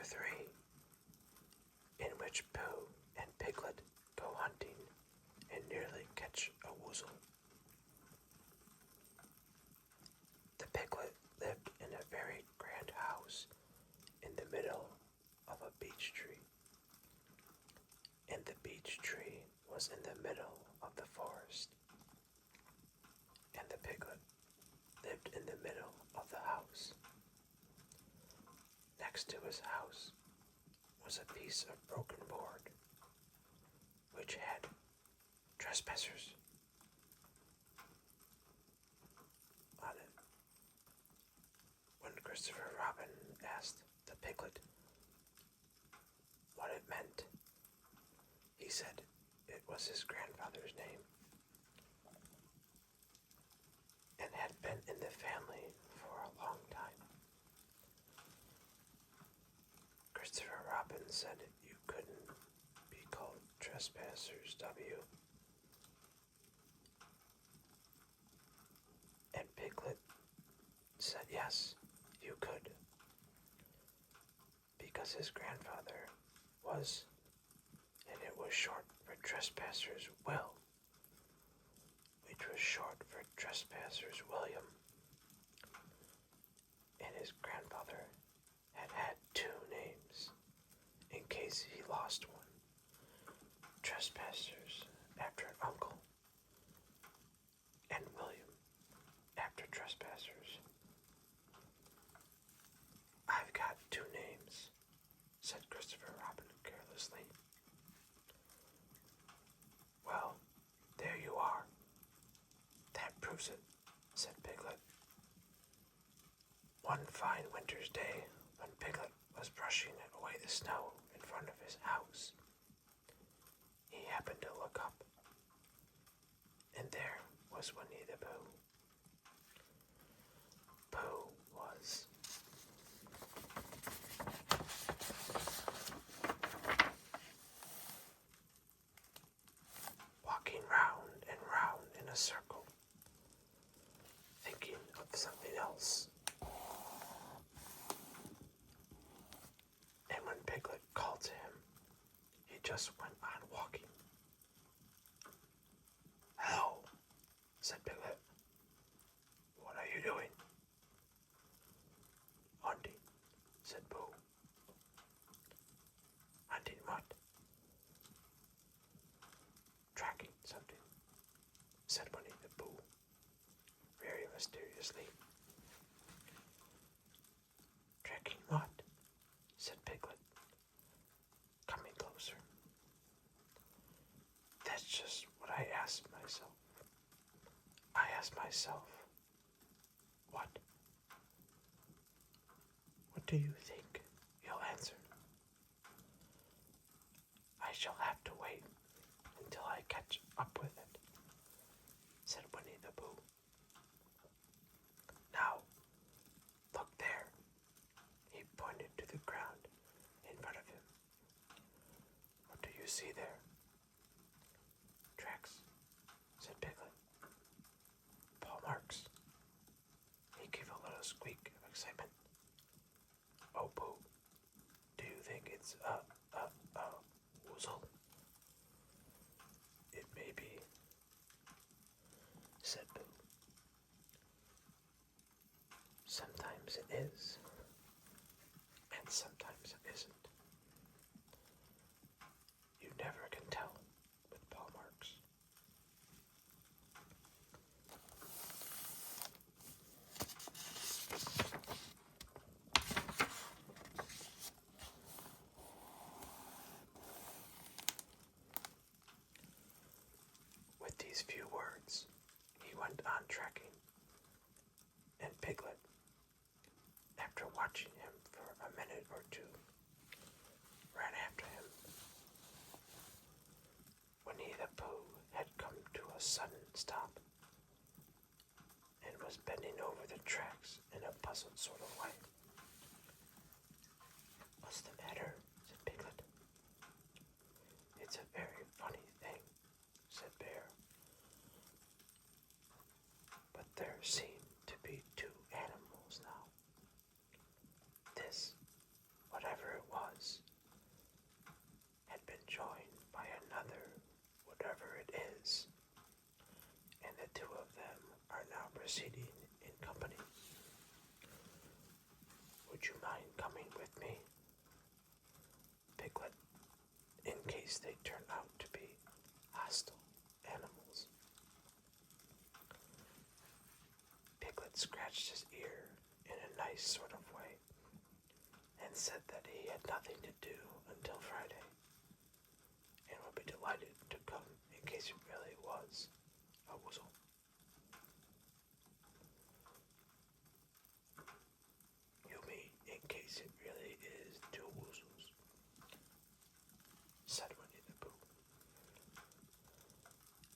3, in which Pooh and Piglet go hunting and nearly catch a Woozle. The Piglet lived in a very grand house in the middle of a beech tree, and the beech tree was in the middle of the forest, and the Piglet lived in the middle of the house. Next to his house was a piece of broken board, which had trespassers on it. When Christopher Robin asked the Piglet what it meant, he said it was his grandfather's name and had been in the family for a long time. Christopher Robin said you couldn't be called trespassers, W. And Piglet said yes, you could, because his grandfather was, and it was short for trespassers Will, which was short for trespassers William, and his grandfather had 2 names in case he lost one. Trespassers after an uncle, and William after trespassers. I've got 2 names, said Christopher Robin carelessly. Well, there you are. That proves it, said Piglet. One fine winter's day, when Piglet was brushing away the snow in front of his house, he happened to look up, and there was Winnie-the-Pooh. Pooh was walking round and round in a circle, thinking of something else. And when Piglet called to him, he just went on walking. Hello, said Piglet. What are you doing? Hunting, said Pooh. Hunting what? Tracking something, said Winnie-the-Pooh, very mysteriously. Tracking what? Said Piglet, coming closer. That's just what I asked myself. I asked myself, what? What do you think you'll answer? I shall have to wait until I catch up with it, said Winnie-the-Pooh. Now, look there. He pointed to the ground in front of him. What do you see there? Tracks, said Piglet. Paw marks. He gave a little squeak of excitement. Oh, Pooh, do you think it's a Woozle? It may be, said Pooh. Sometimes it is, and sometimes it isn't. You never can tell with paw marks. With these few words, he went on tracking, and Piglet, after watching him for a minute or 2, ran after him. Winnie-the-Pooh had come to a sudden stop and was bending over the tracks in a puzzled sort of way. What's the matter? Said Piglet. It's a very funny thing, said Bear. But there seem to be 2 animals now. This, whatever it was, whatever it is, and the two of them are now proceeding in company. Would you mind coming with me, Piglet, in case they turn out to be hostile animals? Piglet scratched his ear in a nice sort of way and said that he had nothing to do until Friday and would be delighted to come in case it really was a Woozle. You mean in case it really is two Woozles, said Winnie-the-Pooh.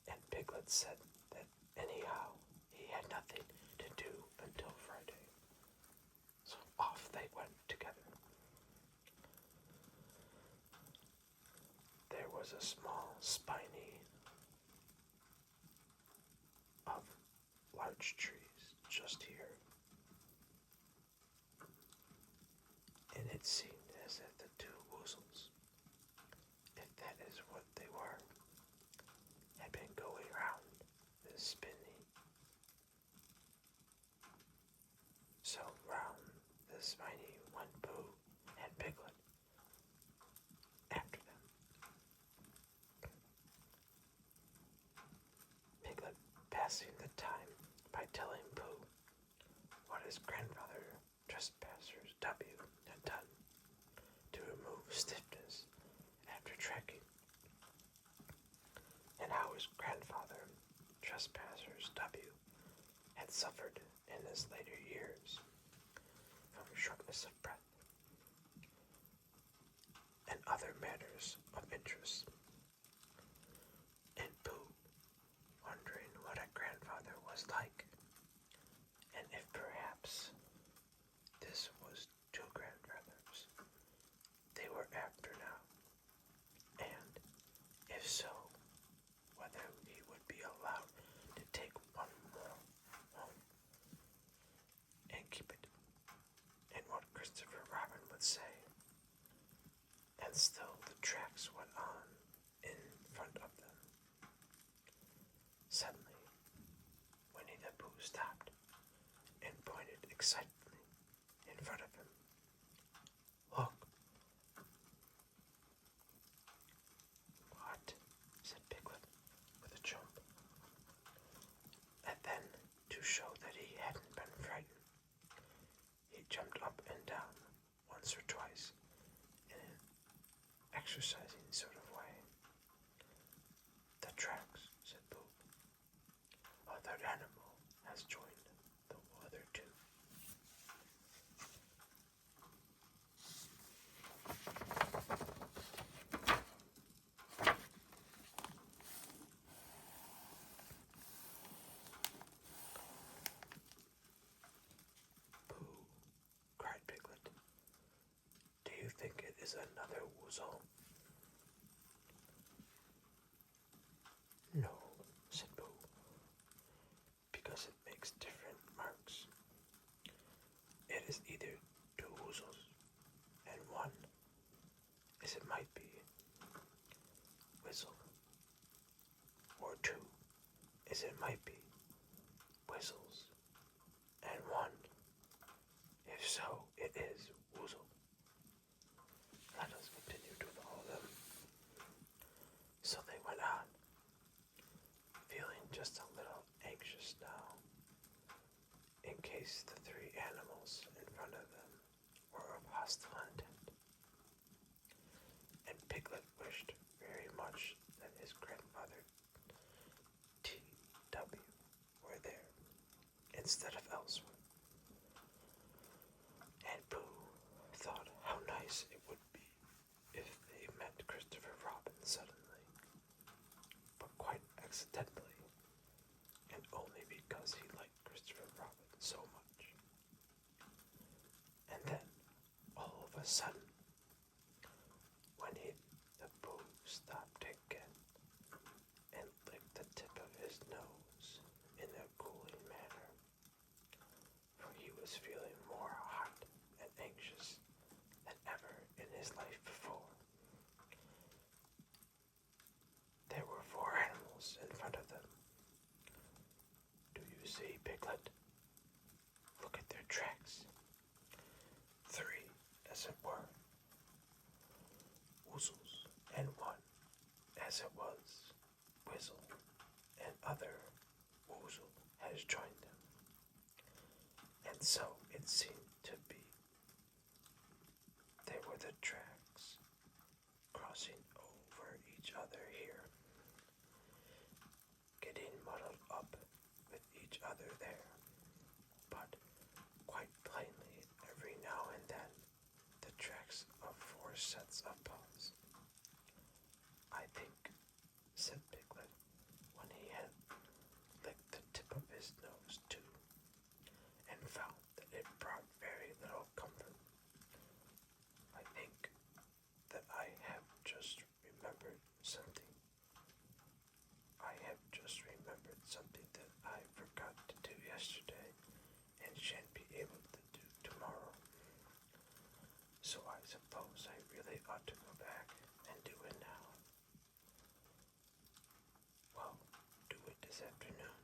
And Piglet said that anyhow he had nothing to do until Friday. So off they went together. There was a small spiny of large trees just here, and it seemed as if the two Woozles, if that is what they were, had been going round this spinny. So round the spiny went Pooh and Piglet after them. Piglet passing the time by telling Pooh what his grandfather Trespassers W had done to remove stiffness after trekking, and how his grandfather Trespassers W had suffered in his later years from shortness of breath, and other matters of interest. And Pooh, wondering what a grandfather was like, and if perhaps this was two grandfathers they were after now, and if so, whether he would be allowed to take one more home and keep it, and what Christopher Robin would say. And still the tracks went on in front of them. Suddenly, Winnie-the-Pooh stopped and pointed excitedly in front of him. Look! What? Said Piglet with a jump. And then, to show that he hadn't been frightened, he jumped up and down once or twice in an exercising sort of way. The tracks, said Pooh. A third animal has joined the other two. Pooh, cried Piglet. Do you think it is another Woozle? No, said Pooh, because it makes different marks. It is either two Woozles, and one, as it might be, Whistle, or two, as it might be, Whistles, and one, if so, it is Woozle. Let us continue to follow them. So they went on, feeling just a little anxious now, in case the three animals in front of them were of hostile intent. And Piglet wished very much that his grandfather T.W. were there, instead of elsewhere. And Pooh thought how nice it would be if they met Christopher Robin suddenly, but quite accidentally, and only because he liked Christopher Robin so much. And then, all of a sudden, Winnie-the-Pooh stopped again and licked the tip of his nose in a cooling manner, for he was feeling more hot and anxious than ever in his life before. There were four as it was, Woozle and other Woozle has joined them, and so it seemed to be. They were the tracks crossing over each other here, getting muddled up with each other there, but quite plainly every now and then the tracks of 4 sets of paws. I think, said Piglet, when he had licked the tip of his nose too, and found that it brought very little comfort. I think that I have just remembered something. I have just remembered something that I forgot to do yesterday and shan't be able to do tomorrow. So I suppose I really ought to go back and do it now. Well, do it this afternoon,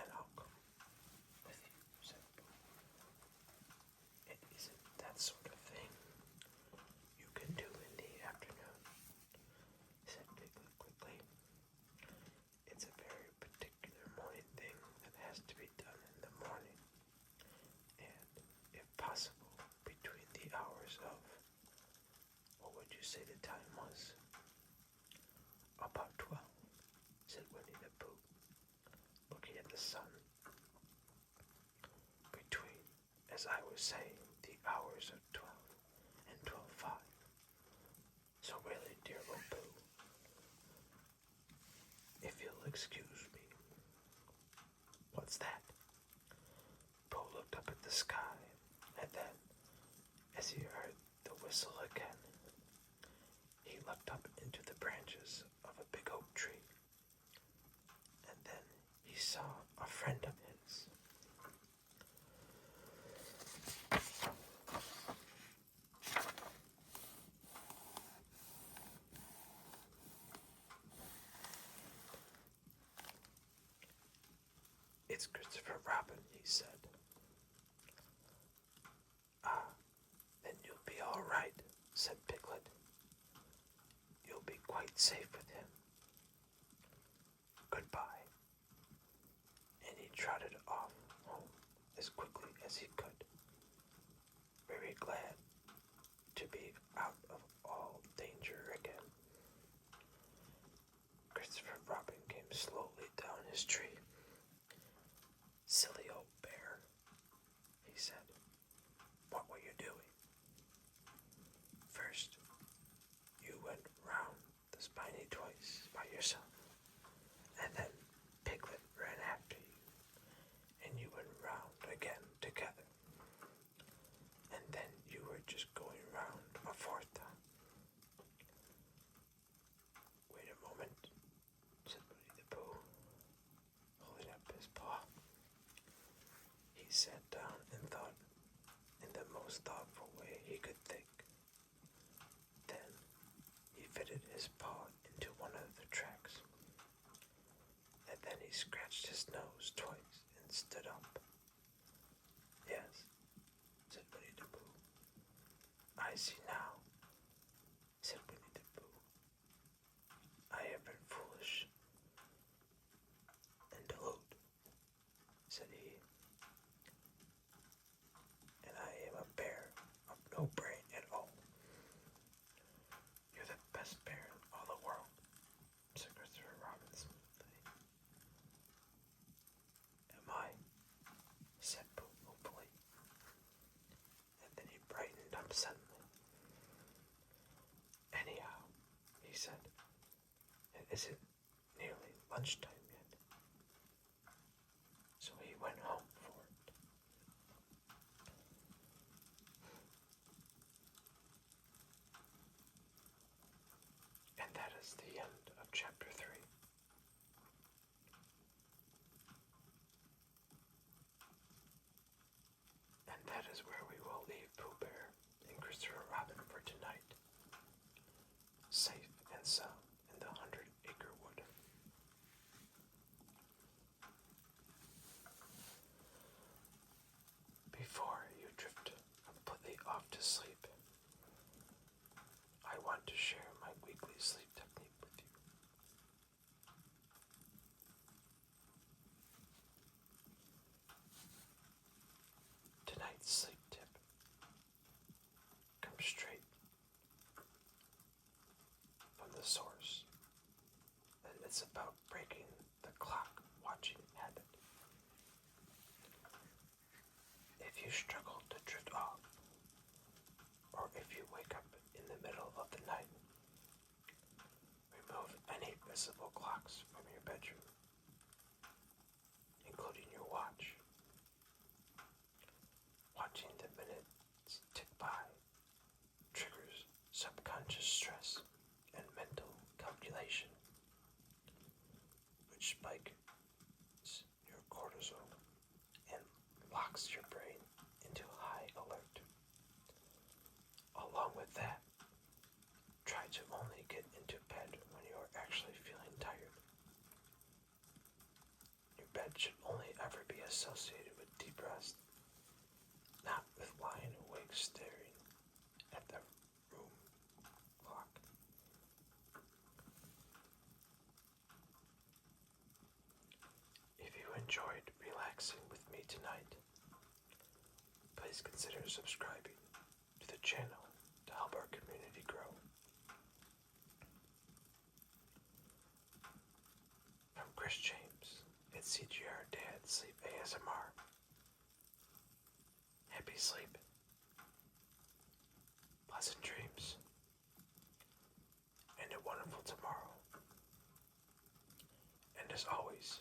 and I'll come with you, said Boo. It isn't that sort of thing you can do in the afternoon, said Piglet quickly. It's a very particular morning thing that has to be done in the morning, and, if possible, between the hours of, what would you say the time was? About 12, said Winnie-the-Pooh, looking at the sun. Between, as I was saying, the hours of 12 and 12:05. So really, dear old Pooh, if you'll excuse me. What's that? Pooh looked up at the sky, and then, as he heard the whistle again, he looked up into the branches of a big oak tree, and then he saw a friend of his. It's Christopher Robin, he said. Ah, then you'll be all right, said Piglet. You'll be quite safe with him. Goodbye. And he trotted off home as quickly as he could, very glad to be out of all danger again. Christopher Robin came slowly down his tree. Silly old bear, he said. What were you doing? First, you went round the spiny twice by yourself, and then Piglet ran after you, and you went round again together, and then you were just going round a 4th time. Wait a moment, said Winnie-the-Pooh, holding up his paw. He sat down and thought in the most thoughtful way he could think. Then he fitted his paw into one of the tracks, and then he scratched his nose twice and stood up. Yes, said Winnie-the-Pooh. I see now, said Winnie-the-Pooh. I have been foolish and dilute, said he. And I am a bear of no brain at all. You're the best bear in all the world, said Christopher Robin smoothly. Am I? Said Pooh hopefully. And then he brightened up suddenly. Anyhow, he said, it isn't nearly lunchtime yet. So he went home for it. And that is the end of chapter 3. And that is where we will leave Pooh Bear and Christopher Robin for tonight, safe and sound in the 100 Acre Wood. Before you drift completely off to sleep, I want to share my weekly sleep technique with you. it's about breaking the clock watching habit. If you struggle to drift off, or if you wake up in the middle of the night, remove any visible clocks from your bedroom, including your watch. Watching the minutes tick by triggers subconscious stress and mental calculation, which spikes your cortisol and locks your brain into high alert. Along with that, try to only get into bed when you are actually feeling tired. Your bed should only ever be associated with deep rest, not with lying awake staring at the room clock. If you enjoyed relaxing with me tonight, please consider subscribing to the channel to help our community grow. From Chris James at CGR Dad Sleep ASMR. Happy sleep, pleasant dreams, and a wonderful tomorrow. And as always,